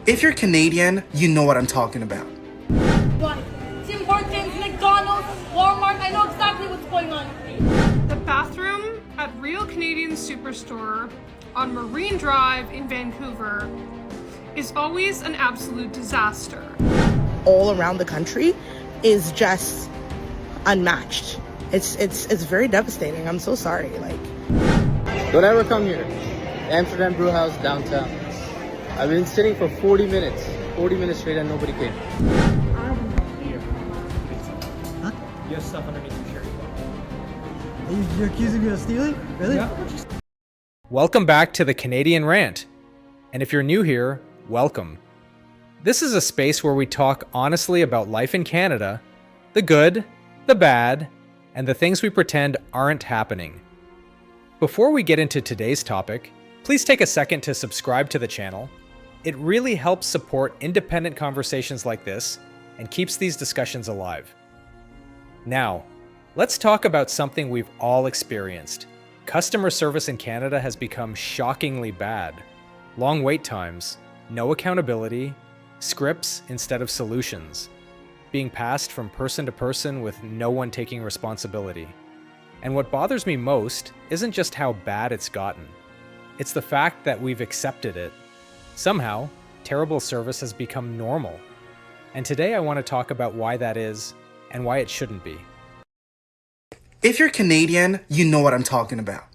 If you're Canadian, you know what I'm talking about. What? Tim Hortons, McDonald's, Walmart, I know exactly what's going on. The bathroom at Real Canadian Superstore on Marine Drive in Vancouver is always an absolute disaster. All around the country is just unmatched. It's very devastating. I'm so sorry. Don't ever come here. Amsterdam Brew House downtown. I've been sitting for 40 minutes straight and nobody came. Huh? You have stuff underneath your shirt. You're accusing me of stealing? Really? Yeah. Welcome back to the Canadian Rant. And if you're new here, welcome. This is a space where we talk honestly about life in Canada, the good, the bad, and the things we pretend aren't happening. Before we get into today's topic, please take a second to subscribe to the channel. It really helps support independent conversations like this and keeps these discussions alive. Now, let's talk about something we've all experienced. Customer service in Canada has become shockingly bad. Long wait times, no accountability, scripts instead of solutions, being passed from person to person with no one taking responsibility. And what bothers me most isn't just how bad it's gotten. It's the fact that we've accepted it. Somehow, terrible service has become normal. And today I want to talk about why that is and why it shouldn't be. If you're Canadian, you know what I'm talking about.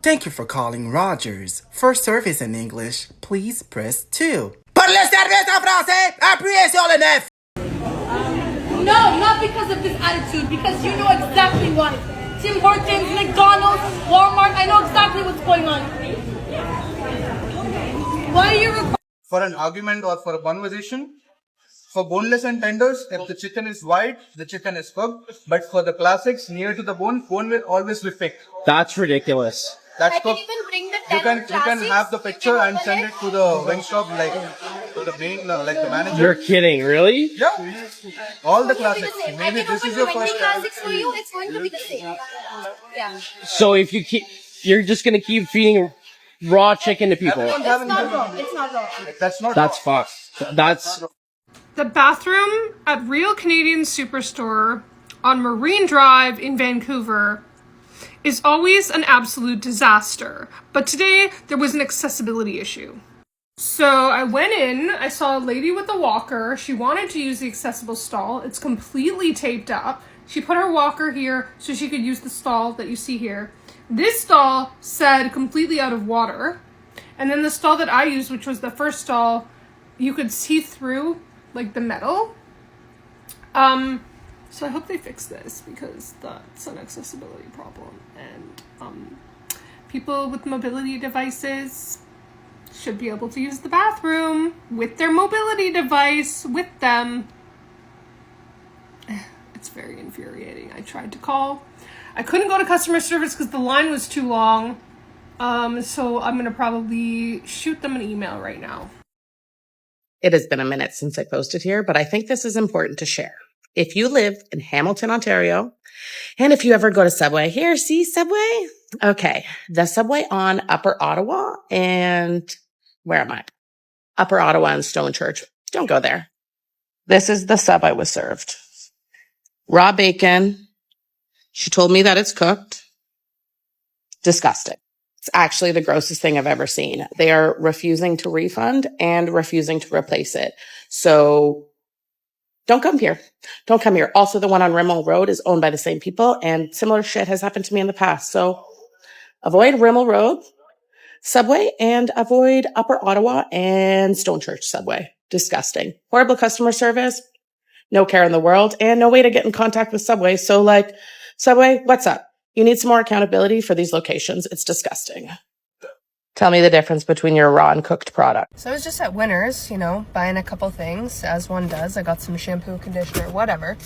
Thank you for calling Rogers. For service in English, please press 2. Pour le service en français, appuyez sur le 9. No, not because of this attitude, because you know exactly why. Tim Hortons, McDonald's, Walmart, I know exactly what's going on. Why are you for an argument or for a conversation? For boneless and tenders, if the chicken is white, the chicken is cooked. But for the classics, near to the bone will always be picked. That's ridiculous. That's I can cooked. even bring the You can have the picture and send it to the wing shop, like to the main, like the manager. You're kidding, really? Yeah. All the classics. Maybe this is your first time. classics for you, it's going to be the same. Yeah. So if you're just gonna keep feeding raw chicken to people. It's not wrong. It's not wrong. That's not. That's fucked. That's The bathroom at Real Canadian Superstore on Marine Drive in Vancouver is always an absolute disaster. But today, there was an accessibility issue. So I went in, I saw a lady with a walker. She wanted to use the accessible stall. It's completely taped up. She put her walker here so she could use the stall that you see here. This stall said completely out of water. And then the stall that I used, which was the first stall, you could see through like the metal. So I hope they fix this because that's an accessibility problem. And people with mobility devices should be able to use the bathroom with their mobility device with them. It's very infuriating. I tried to call. I couldn't go to customer service because the line was too long. So I'm going to probably shoot them an email right now. It has been a minute since I posted here, but I think this is important to share. If you live in Hamilton, Ontario, and if you ever go to Subway, here, see Subway? Okay. The Subway on Upper Ottawa and where am I? Upper Ottawa and Stone Church. Don't go there. This is the sub I was served. Raw bacon. She told me that it's cooked. Disgusting. It's actually the grossest thing I've ever seen. They are refusing to refund and refusing to replace it. So don't come here. Don't come here. Also, the one on Rimmel Road is owned by the same people and similar shit has happened to me in the past. So avoid Rimmel Road Subway and avoid Upper Ottawa and Stone Church Subway. Disgusting. Horrible customer service. No care in the world and no way to get in contact with Subway. So Subway, what's up? You need some more accountability for these locations. It's disgusting. Tell me the difference between your raw and cooked product. So I was just at Winners, buying a couple things, as one does. I got some shampoo, conditioner, whatever.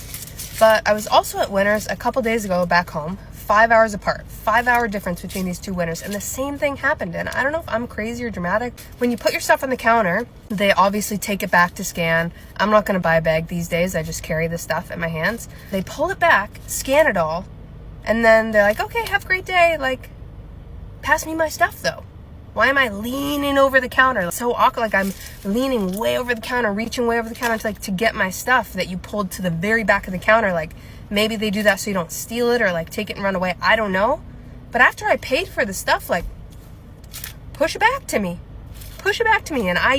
But I was also at Winners a couple days ago back home, 5 hours apart, 5-hour difference between these two Winners. And the same thing happened. And I don't know if I'm crazy or dramatic. When you put your stuff on the counter, they obviously take it back to scan. I'm not going to buy a bag these days. I just carry the stuff in my hands. They pull it back, scan it all. And then they're like, okay, have a great day. Pass me my stuff though. Why am I leaning over the counter? It's so awkward, like I'm leaning way over the counter, reaching way over the counter to get my stuff that you pulled to the very back of the counter. Like, maybe they do that so you don't steal it or like take it and run away. I don't know. But after I paid for the stuff, like, push it back to me. Push it back to me. And I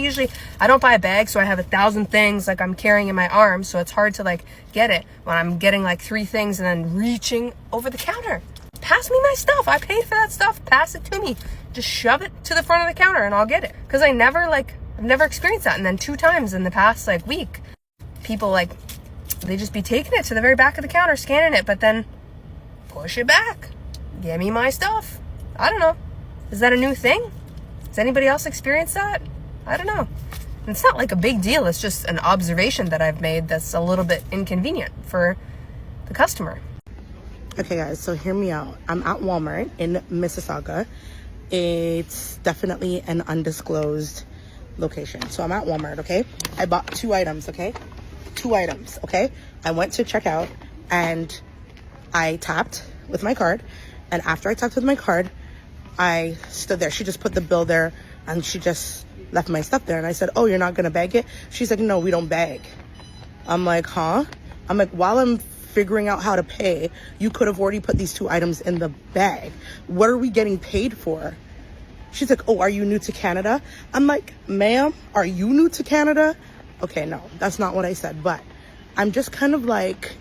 don't buy a bag, so I have 1,000 things like I'm carrying in my arms, so it's hard to like get it when I'm getting like 3 things and then reaching over the counter. Pass me my stuff. I paid for that stuff. Pass it to me. Just shove it to the front of the counter and I'll get it. Because I've never experienced that. And then 2 times in the past like week, people like, they just be taking it to the very back of the counter, scanning it, but then push it back. Give me my stuff. I don't know. Is that a new thing? Has anybody else experienced that? I don't know. And it's not like a big deal. It's just an observation that I've made that's a little bit inconvenient for the customer. Okay guys, so hear me out. I'm at Walmart in Mississauga. It's definitely an undisclosed location. So I'm at Walmart, okay? I bought 2 items, okay? 2 items, okay? I went to check out and I tapped with my card. And after I tapped with my card, I stood there. She just put the bill there and she just left my stuff there. And I said, oh, you're not gonna bag it? She's like, no, we don't bag. I'm like, huh? I'm like, while I'm figuring out how to pay, you could have already put these 2 items in the bag. What are we getting paid for? She's like, oh, are you new to Canada? I'm like, ma'am, are you new to Canada? Okay, no, that's not what I said. But I'm just kind of like,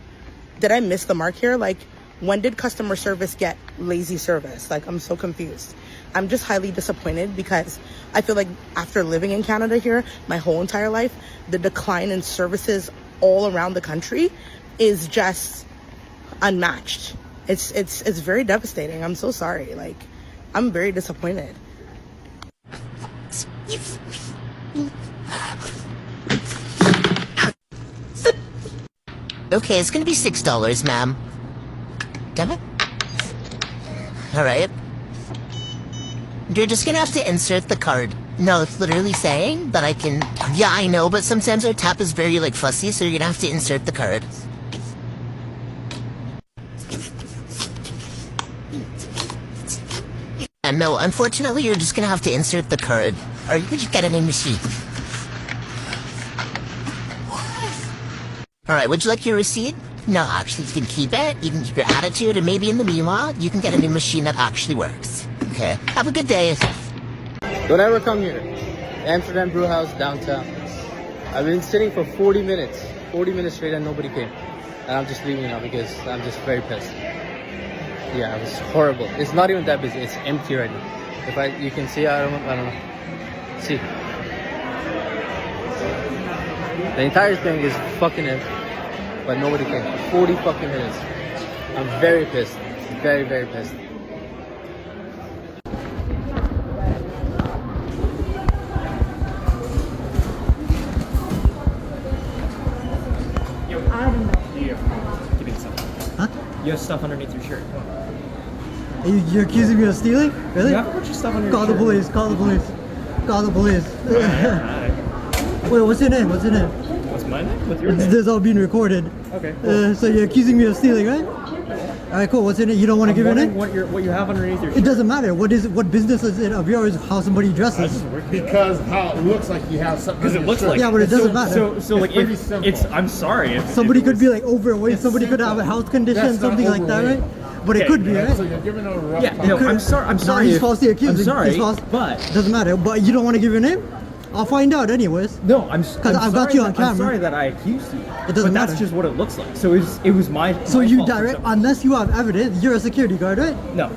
did I miss the mark here? Like, when did customer service get lazy service? Like, I'm so confused. I'm just highly disappointed because I feel like after living in Canada here my whole entire life, the decline in services all around the country is just unmatched. It's very devastating. I'm so sorry. Like, I'm very disappointed. Okay, it's gonna be $6, ma'am. Damn it. Alright. You're just gonna have to insert the card. No, it's literally saying that I can... Yeah, I know, but sometimes our tap is very, like, fussy, so you're gonna have to insert the card. And no, unfortunately, you're just gonna have to insert the card. Or you could just get a new machine. Alright, would you like your receipt? No, actually, you can keep it, you can keep your attitude, and maybe in the meanwhile, you can get a new machine that actually works. Okay, have a good day. Don't ever come here. Amsterdam Brew House, downtown. I've been sitting for 40 minutes. 40 minutes straight and nobody came. And I'm just leaving now because I'm just very pissed. Yeah, it was horrible. It's not even that busy. It's empty right now. You can see, I don't know. See. The entire thing is fucking empty. But nobody came. 40 fucking minutes. I'm very pissed. Very, very pissed. Huh? You have stuff underneath your shirt. You're accusing me of stealing? Really? You have a bunch of stuff on your Call shirt. the police, call the police. Call the police. Wait, what's your name? What's your name? What's my name? What's your name? This is all being recorded. Okay, cool. So you're accusing me of stealing, right? Alright, cool. What's your name? You don't want to give your name? What you have underneath your shirt. It doesn't matter. What business is it of yours how somebody dresses? Because how it looks like you have something. Because it looks like. Yeah, but it doesn't matter. So like pretty if simple. it's. I'm sorry. If Somebody it could was- be like overweight, somebody could have a health condition, That's not something like that, overweight. right? But it could be, right? So you're giving a rough Yeah, time. no, I'm sorry. I'm sorry. He's if- falsely accused. I'm sorry, He's false. but Doesn't matter. But you don't want to give your name? I'll find out anyways. no, I'm I've got you on camera. I'm sorry that I accused you. It doesn't but that's matter. just what it looks like. So it was my. So my you fault for direct, something. unless you have evidence, you're a security guard, right? No.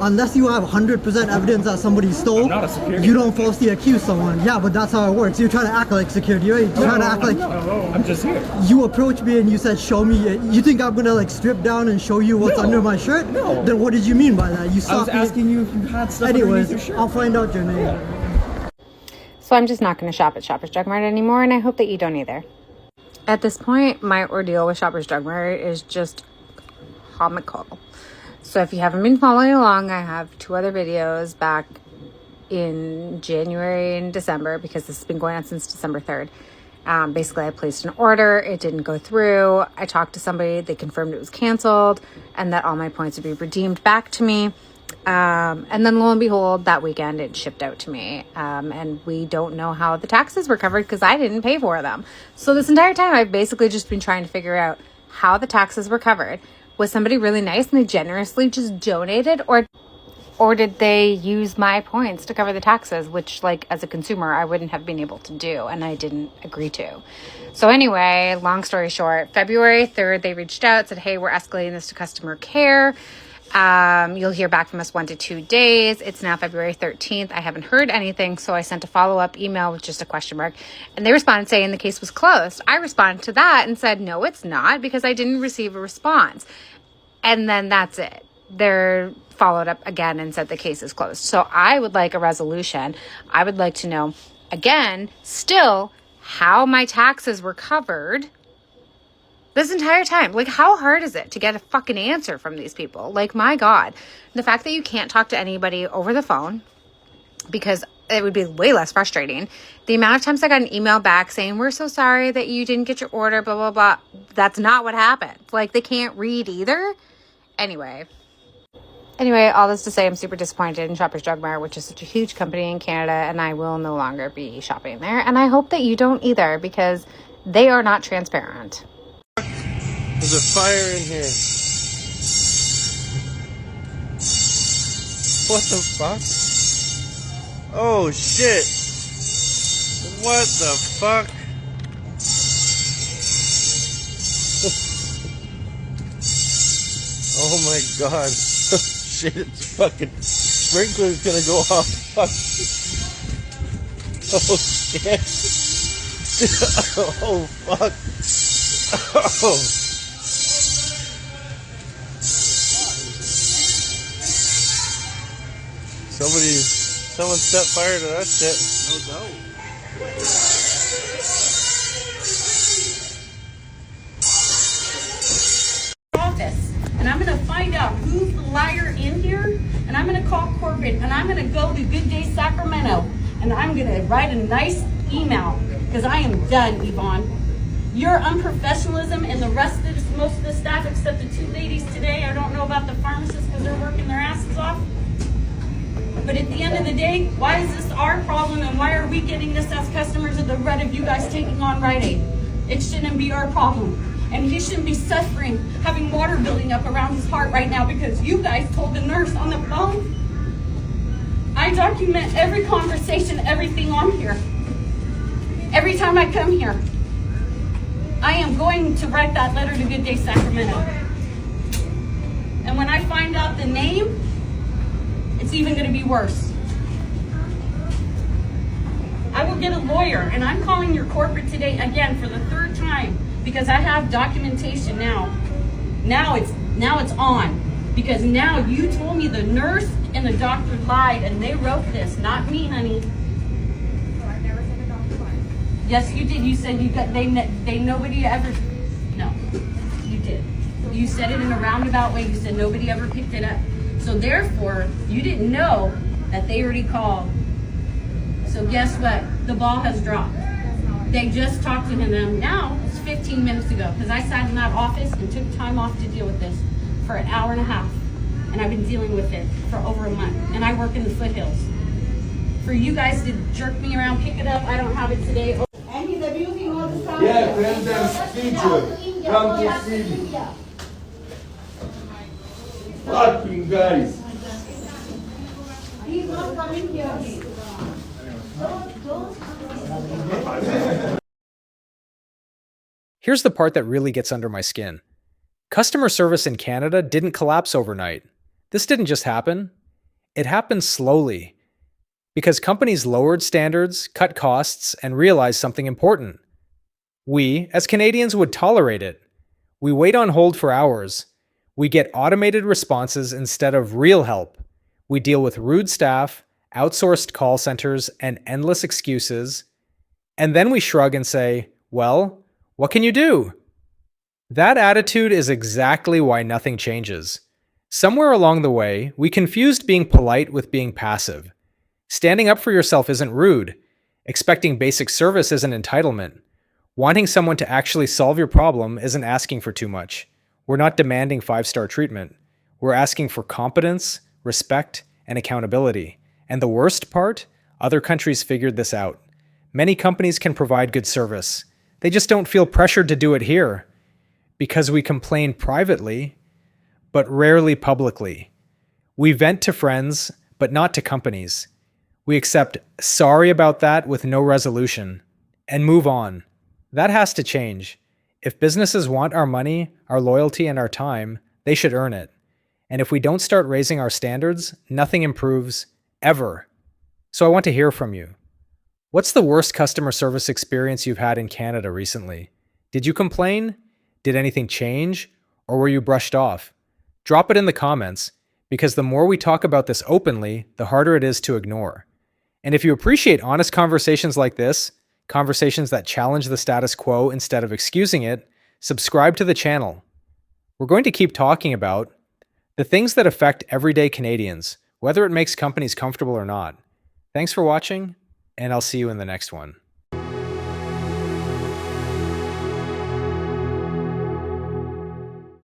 Unless you have 100% evidence that somebody stole, I'm not a security you don't falsely accuse someone. Yeah, but that's how it works. You're trying to act like security, right? You're trying to act like I'm just here. you approached me and you said, "Show me." You think I'm gonna like strip down and show you what's No. under my shirt? No. Then what did you mean by that? You I was stopped me. asking you if you had stuff underneath Anyways, your shirt. I'll find out your name. So I'm just not going to shop at Shoppers Drug Mart anymore, and I hope that you don't either. At this point, my ordeal with Shoppers Drug Mart is just comical. So if you haven't been following along, I have 2 other videos back in January and December, because this has been going on since December 3rd. Basically, I placed an order. It didn't go through. I talked to somebody. They confirmed it was canceled and that all my points would be redeemed back to me. And then lo and behold, that weekend it shipped out to me. And we don't know how the taxes were covered because I didn't pay for them. So this entire time I've basically just been trying to figure out how the taxes were covered. Was somebody really nice and they generously just donated, or did they use my points to cover the taxes, which, like, as a consumer, I wouldn't have been able to do, and I didn't agree to. So anyway, long story short, February 3rd, they reached out, said, hey, we're escalating this to customer care. You'll hear back from us 1 to 2 days. It's now February 13th. I haven't heard anything, so I sent a follow-up email with just a question mark, and they responded saying the case was closed. I responded to that and said, no, it's not, because I didn't receive a response. And then that's it. They're followed up again and said the case is closed. So I would like a resolution. I would like to know, again, still, how my taxes were covered this entire time. Like, how hard is it to get a fucking answer from these people? Like, my God. The fact that you can't talk to anybody over the phone, because it would be way less frustrating. The amount of times I got an email back saying, we're so sorry that you didn't get your order, blah, blah, blah. That's not what happened. Like, they can't read either. Anyway, all this to say, I'm super disappointed in Shoppers Drug Mart, which is such a huge company in Canada, and I will no longer be shopping there. And I hope that you don't either, because they are not transparent. There's a fire in here. What the fuck? Oh shit. What the fuck? Oh my god. Shit, it's fucking sprinkler's gonna go off. Fuck. Oh shit. Oh fuck. Oh. Someone set fire to that shit. No doubt. Office, and I'm gonna find out who's the liar in here, and I'm gonna call corporate, and I'm gonna go to Good Day Sacramento, and I'm gonna write a nice email, because I am done, Yvonne. Your unprofessionalism and the rest of most of the staff, except the 2 ladies today, I don't know about the pharmacists because they're working their asses off. But at the end of the day, why is this our problem, and why are we getting this as customers of the red of you guys taking on Rite Aid? It shouldn't be our problem. And he shouldn't be suffering, having water building up around his heart right now because you guys told the nurse on the phone. I document every conversation, everything on here. Every time I come here, I am going to write that letter to Good Day Sacramento. And when I find out the name, it's even going to be worse. I will get a lawyer, and I'm calling your corporate today again for the 3rd time because I have documentation now. Now it's on, because now you told me the nurse and the doctor lied, and they wrote this, not me, honey. Yes, you did. You said you got they nobody ever. No, you did. You said it in a roundabout way. You said nobody ever picked it up. So therefore, you didn't know that they already called. So guess what? The ball has dropped. They just talked to him now. It's 15 minutes ago, because I sat in that office and took time off to deal with this for an hour and a half, and I've been dealing with it for over a month. And I work in the foothills. For you guys to jerk me around, pick it up, I don't have it today. And he's abusing all the time. Yeah, tell them teacher, come to see me. Fucking guys. He's not coming here. Here's the part that really gets under my skin. Customer service in Canada didn't collapse overnight. This didn't just happen. It happened slowly. Because companies lowered standards, cut costs, and realized something important. We, as Canadians, would tolerate it. We wait on hold for hours. We get automated responses instead of real help. We deal with rude staff, outsourced call centers, and endless excuses. And then we shrug and say, well, what can you do? That attitude is exactly why nothing changes. Somewhere along the way, we confused being polite with being passive. Standing up for yourself isn't rude. Expecting basic service isn't entitlement. Wanting someone to actually solve your problem isn't asking for too much. We're not demanding 5-star treatment. We're asking for competence, respect, and accountability. And the worst part? Other countries figured this out. Many companies can provide good service. They just don't feel pressured to do it here because we complain privately, but rarely publicly. We vent to friends, but not to companies. We accept sorry about that with no resolution and move on. That has to change. If businesses want our money, our loyalty, and our time, they should earn it. And if we don't start raising our standards, nothing improves, ever. So I want to hear from you. What's the worst customer service experience you've had in Canada recently? Did you complain? Did anything change? Or were you brushed off? Drop it in the comments, because the more we talk about this openly, the harder it is to ignore. And if you appreciate honest conversations like this, conversations that challenge the status quo instead of excusing it, subscribe to the channel. We're going to keep talking about the things that affect everyday Canadians, whether it makes companies comfortable or not. Thanks for watching, and I'll see you in the next one.